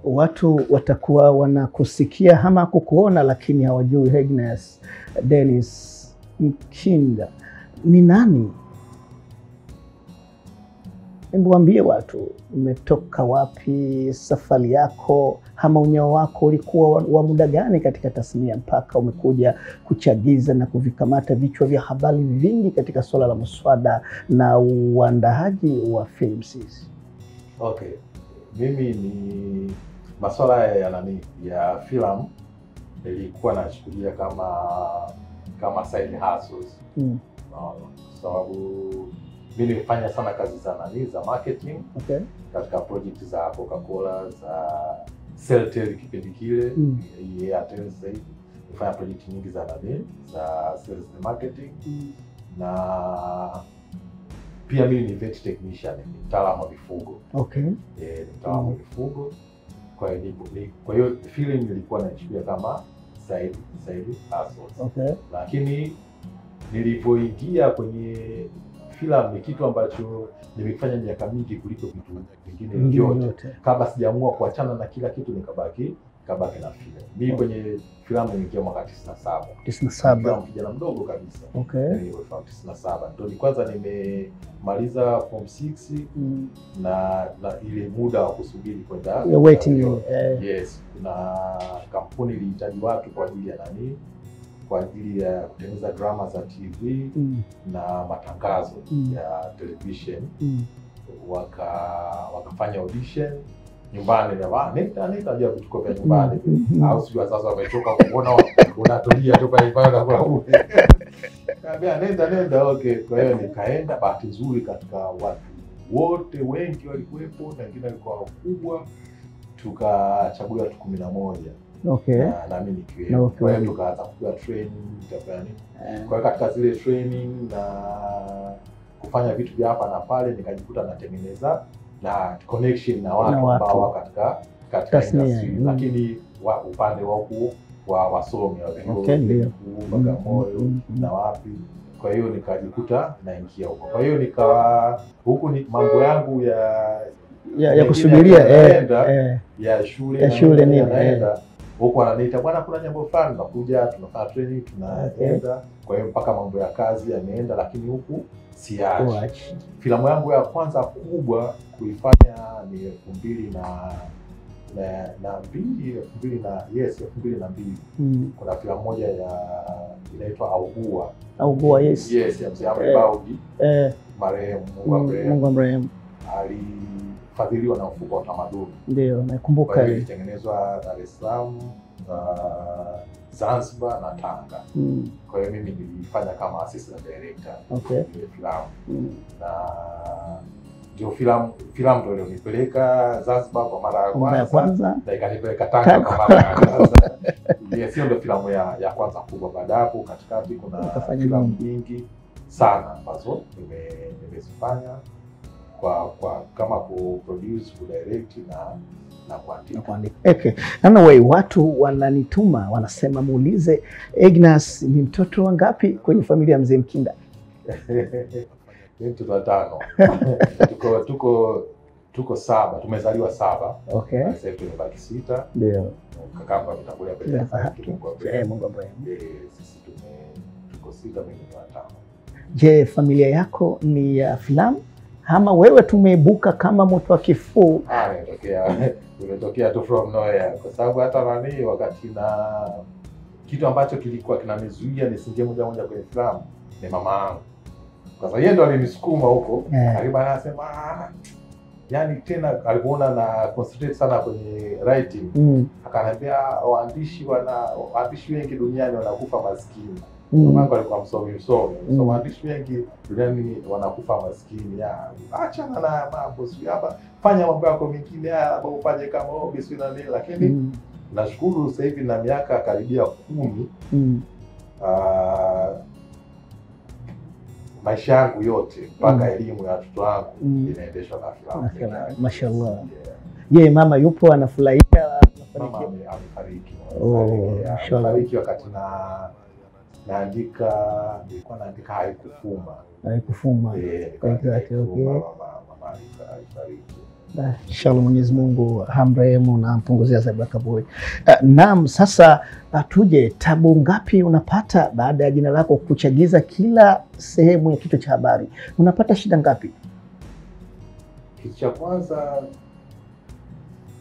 watu watakuwa wanakusikia ama kukuona, lakini hawajui Agnes Dennis Mkinda ni nani. Hebu waambie watu umetoka wapi, safari yako ama unyao wako ulikuwa wa muda gani katika tasnia mpaka umekuja kuchagiza na kuvikamata vichwa vya habari vingi katika swala la muswada na uandaaji wa films. Okay. Mimi ni masuala ya filamu nilikuwa nachukulia kama side hustles. Sababu mimi nilifanya sana kazi za marketing. Okay. Katika project za Coca-Cola, za Celtel kipindi kile, Airtel sasa hivi. Nilifanya project nyingi za sales and marketing. Na pia mimi ni vet technician, ni mtaalamu wa mifugo. Okay. Ni mtaalamu wa mifugo. Kwa hiyo film nilikuwa naichukulia kama side hustles. Okay. Lakini nilipoingia kwenye filamu ni kitu ambacho nimefanya miaka mingi kuliko vitu vingine vyote. Kabla sijaamua kuachana na kila kitu nikabaki na filamu. Mimi kwenye filamu niliingia mwaka 97. 97. Kijana mdogo kabisa. Okay. Nilikuwa 97. Ndio kwanza nimemaliza form 6 na ile muda wa kusubiri kwenda waiting. Yes, kuna kampuni ilihitaji watu kwa ajili ya kwa ajili ya kutengeneza drama za TV na matangazo ya television. Wakafanya audition nyumbani, na nenda vituko vya nyumbani au sio, sasa wametoka kuona unatulia tu pale na kwa kaambia nenda. Okay, kwa hiyo nikaenda. Bahati nzuri katika watu wote wengi walikuwepo na wengine walikuwa wakubwa, tukachagua watu 11. Okay. Na mimi nikiwepo. Kwa hiyo tukaanza kupewa training, tukafanya nini. Kwa hiyo katika zile training na kufanya vitu vya hapa na pale, nikajikuta natengeneza na connection na watu ambao wako katika industry. Lakini upande wa huku wa wasomi wa vyuo, Bagamoyo na wapi. Kwa hiyo nikajikuta naingia huko. Kwa hiyo nikawa huku ni mambo yangu ya kusubiria ya shule naenda. Huko ananiita, bwana kuna jambo fulani, nakuja, tunafanya training, tunaenda. Kwa hiyo mpaka mambo ya kazi yameenda, lakini huku siachi. Filamu yangu ya kwanza kubwa kuifanya ni 2002. Kuna filamu moja inaitwa Augua. Yes, ya Mzee Amri Baudi. Marehemu Mungu amrehemu. Fadhiliwa na mfuko wa utamaduni. Ndio, nakumbuka ile. Ilitengenezwa Dar es Salaam, Zanzibar na Tanga. Kwa hiyo mimi nilifanya kama assistant director. Okay. Filamu. Na ndio filamu ndio ilionipeleka Zanzibar kwa mara ya kwanza. Na ikanipeleka Tanga kwa mara ya kwanza. Hiyo ndio filamu ya kwanza kubwa. Baada hapo katikati kuna filamu nyingi sana ambazo nimezifanya kwa kama ku-produce, ku-direct na kuandika. Okay. Anyway, watu wananituma wanasema muulize Agnes ni mtoto wangapi kwenye familia ya Mzee Mkinda? Ni mtoto wa 5. Tuko 7, tumezaliwa 7. Okay. Sasa tumebaki 6. Ndio. Kakaangu ametangulia mbele. Mungu ambaye. Sisi tuko 6, mimi ni wa 5. Je, familia yako ni ya filamu ama wewe tumeibuka kama mtu wa kifuu? Imetokea tu from nowhere, kwa sababu hata wakati na kitu ambacho kilikuwa kinanizuia nisingie moja kwenye filamu ni mama yangu. Kwa sababu yeye ndo alinisukuma huko. Alibana anasema yani tena alipoona na concentrate sana kwenye writing, akaniambia waandishi wengi duniani wanakufa maskini. Mama alikuwa msomi. So waandishi wengi duniani wanakufa maskini. Achana na mambo sio hapa, fanya mambo yako mengine hapa, ufanye kama hobby sio na nini. Lakini nashukuru sasa hivi na miaka karibia 10 maisha yangu yote mpaka elimu ya watoto wangu inaendeshwa na filamu. Mashaallah. Je, mama yupo anafurahia? Mama amefariki. Amefariki wakati nilikuwa naandika Haikufuma. Haikufuma. Mama alifariki. Inshallah Mwenyezi Mungu hamrehemu na ampunguzia adhabu ya kaburi. Naam, sasa tuje, tabu ngapi unapata baada ya jina lako kuchagiza kila sehemu ya kichwa cha habari? Unapata shida ngapi? Kitu cha kwanza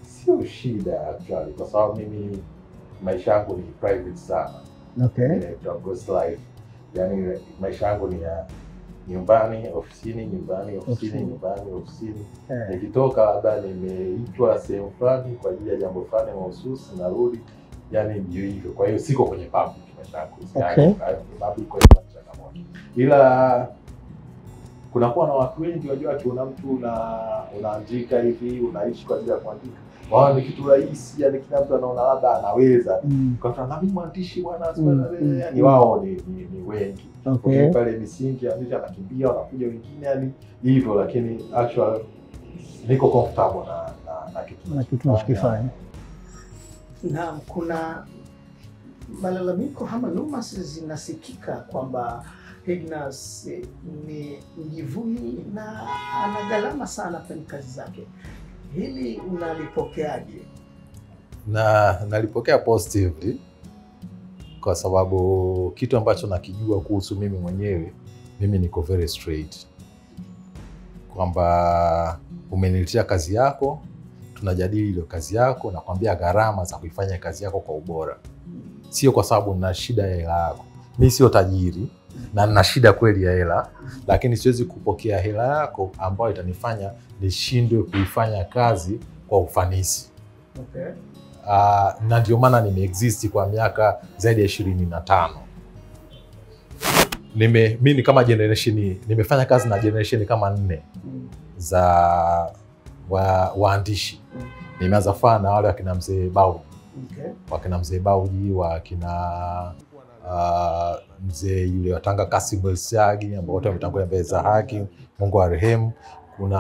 sio shida actually, kwa sababu mimi maisha yangu ni private sana. Okay. Ghost life. Yani maisha yangu ni ya nyumbani, ofisini, nyumbani, ofisini, nyumbani, ofisini. Nikitoka labda nimeitwa sehemu fulani kwa ajili ya jambo fulani mahususi, narudi. Yani ndio hivyo. Kwa hiyo siko kwenye public maisha yangu. Okay. Public kwa changamoto. Ila kunakuwa na watu wengi wajua, akiona mtu unaandika hivi, unaishi kwa ajili ya kuandika, wao ni kitu rahisi, yani kila mtu anaona labda anaweza. Kwa sababu na mimi mwandishi bwana, yani wao ni wengi. Okay. Pale misingi andishi anakimbia, wanakuja wengine, yani hivyo, lakini actually niko comfortable na kitu nachokifanya. Naam, kuna malalamiko ama rumors zinasikika kwamba Ignas ni mjivuni na ana gharama sana kwenye kazi zake. Hili unalipokeaje? Nalipokea positively, kwa sababu kitu ambacho nakijua kuhusu mimi mwenyewe, mimi niko very straight. Kwamba umeniletea kazi yako, tunajadili ile kazi yako, na kwambia gharama za kuifanya kazi yako kwa ubora. Sio kwa sababu nina shida ya hela yako. Mimi sio tajiri na nina shida kweli ya hela, lakini siwezi kupokea hela yako ambayo itanifanya nishindwe kuifanya kazi kwa ufanisi. Okay. Na ndio maana nimeexist kwa miaka zaidi ya 25. Mimi kama generation nimefanya kazi na generation kama 4 za waandishi. Nimeanza fana na wale wakina Mzee Bauji. Okay. Wakina Mzee Bauji, wakina mzee yule wa Tanga Kasim El-Siagi, ambao wote wametangulia mbele za haki, Mungu arehemu. Kuna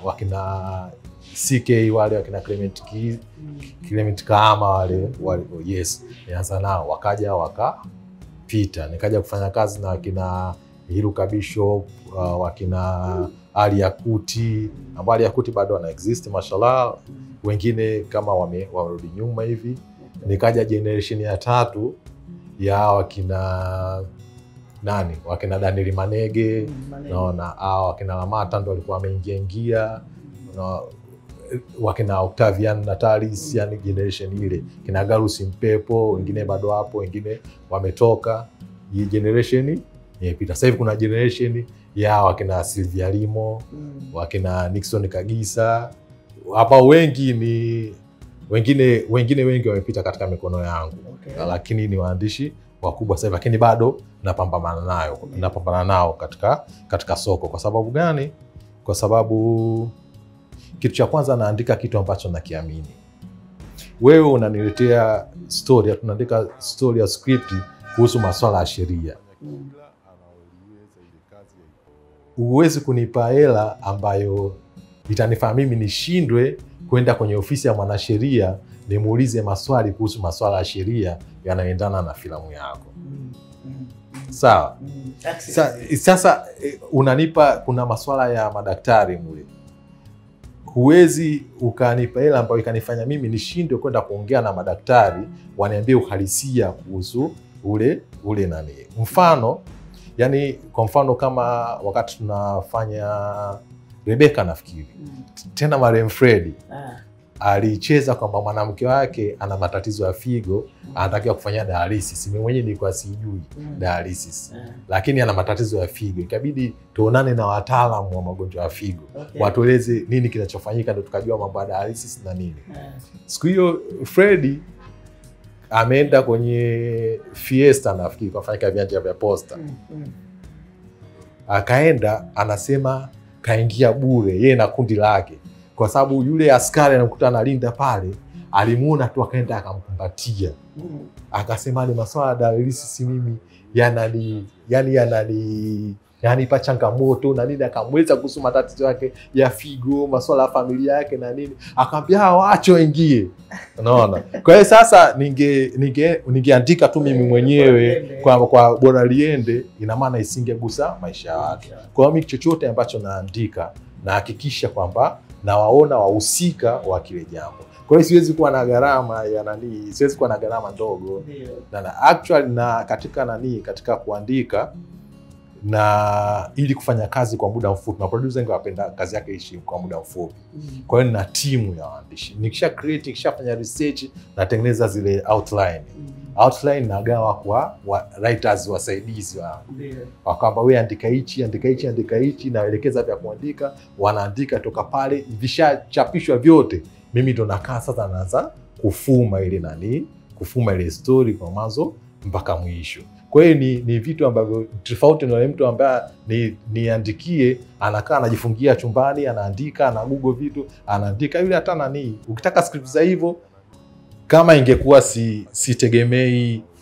wakina CK wale, wakina Clement Kaama wale, yes, nianza nao, wakaja wakapita. Nikaja kufanya kazi na wakina Hiruka Bishop, wakina Ali Yakuti, ambao Ali Yakuti bado wana exist mashallah, wengine kama wamerudi nyuma hivi. Nikaja generation ya 3 ya wakina wakina Manege, naona wakina Lamata ndo walikuwa wameingia, wakina Octavian Natalis, yani generation ile, kina Garusi Mpepo, wengine bado hapo, wengine wametoka. Hii generation imepita. Sasa hivi kuna generation ya wakina Sylvia Limo, wakina Nixon Kagisa. Hapa wengi wengi wamepita katika mikono yangu. Okay. Lakini ni waandishi wakubwa sasa, lakini bado napambana nao katika soko. Kwa sababu gani? Kwa sababu kitu cha kwanza, naandika kitu ambacho nakiamini. Wewe unaniletea story, tunaandika story ya script kuhusu masuala ya sheria. Uwezi kunipa hela ambayo itanifanya mimi nishindwe kwenda kwenye ofisi ya mwanasheria nimuulize maswali kuhusu masuala ya sheria yanayoendana na filamu yako. Sawa? Sasa unanipa, kuna masuala ya madaktari mule. Huwezi ukanipa hela ambayo ikanifanya mimi nishindwe kwenda kuongea na madaktari waniambie uhalisia kuhusu ule nani. Mfano, yani kwa mfano kama wakati tunafanya Rebecca, nafikiri tena marehemu Freddy alicheza kwamba mwanamke wake ana matatizo ya figo, anatakiwa kufanya dialysis. Mimi mwenyewe nilikuwa sijui dialysis, lakini ana matatizo ya figo. Ikabidi tuonane na wataalamu wa magonjwa ya figo, watueleze nini kinachofanyika, ndio tukajua mambo ya dialysis na nini. Siku hiyo Freddy ameenda kwenye Fiesta, nafikiri kufanya viwanja vya Posta. Akaenda, anasema kaingia bure yeye na kundi lake, kwa sababu yule askari anamkuta analinda pale, alimuona tu akaenda akamkumbatia. Akasema ni masuala ya dialysis mimi yananipa changamoto na nini, akamweleza kuhusu matatizo yake ya figo, masuala ya familia yake na nini. Akamwambia waache waingie. Unaona? Kwa hiyo sasa ningeandika tu mimi mwenyewe kwa bora liende, ina maana isingegusa maisha ya watu. Kwa hiyo mimi chochote ambacho naandika nahakikisha kwamba na waona wahusika wa kile jambo. Kwa hiyo siwezi kuwa na gharama ya nani, siwezi kuwa na gharama ndogo. Na actually na katika kuandika na ili kufanya kazi kwa muda mfupi, na producer wengi wanapenda kazi yake ishi kwa muda mfupi. Kwa hiyo nina timu ya waandishi. Nikisha create, nikishafanya research, natengeneza zile outline. Outline nagawa kwa writers wasaidizi wa kwamba wewe andika hichi, naelekeza vya kuandika, wanaandika toka pale, vishachapishwa vyote. Mimi ndo nakaa sasa naanza kufuma ile story kwa mwanzo mpaka mwisho. Kwa hiyo ni vitu ambavyo tofauti na mtu ambaye niandikie anakaa anajifungia chumbani, anaandika, ana Google vitu, anaandika. Yule hata ukitaka script za hivyo, kama ingekuwa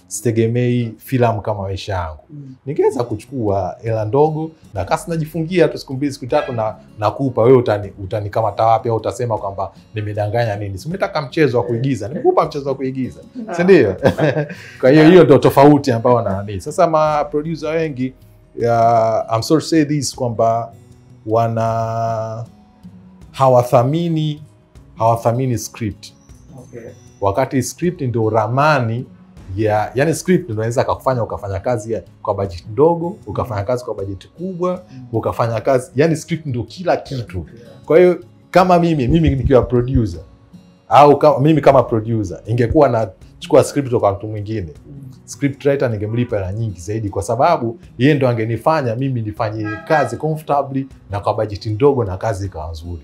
sitegemei filamu kama maisha yangu, ningeweza kuchukua hela ndogo na kasi najifungia tu siku 2 siku 3 na nakupa wewe, utanikamata wapi au utasema kwamba nimedanganya nini? Si umetaka mchezo wa kuigiza, nimekupa mchezo wa kuigiza, si ndio? Kwa hiyo ndio tofauti ambao sasa ma producer wengi I'm sorry to say this kwamba hawathamini script. Wakati script ndio ramani yani script ndio inaweza kukufanya ukafanya kazi kwa budget ndogo, ukafanya kazi kwa budget kubwa, ukafanya kazi, yani script ndio kila kitu. Kwa hiyo kama mimi nikiwa producer au mimi kama producer ingekuwa nachukua script kutoka mtu mwingine, script writer ningemlipa hela nyingi zaidi, kwa sababu yeye ndo angenifanya mimi nifanye kazi comfortably na kwa budget ndogo na kazi ikawa nzuri.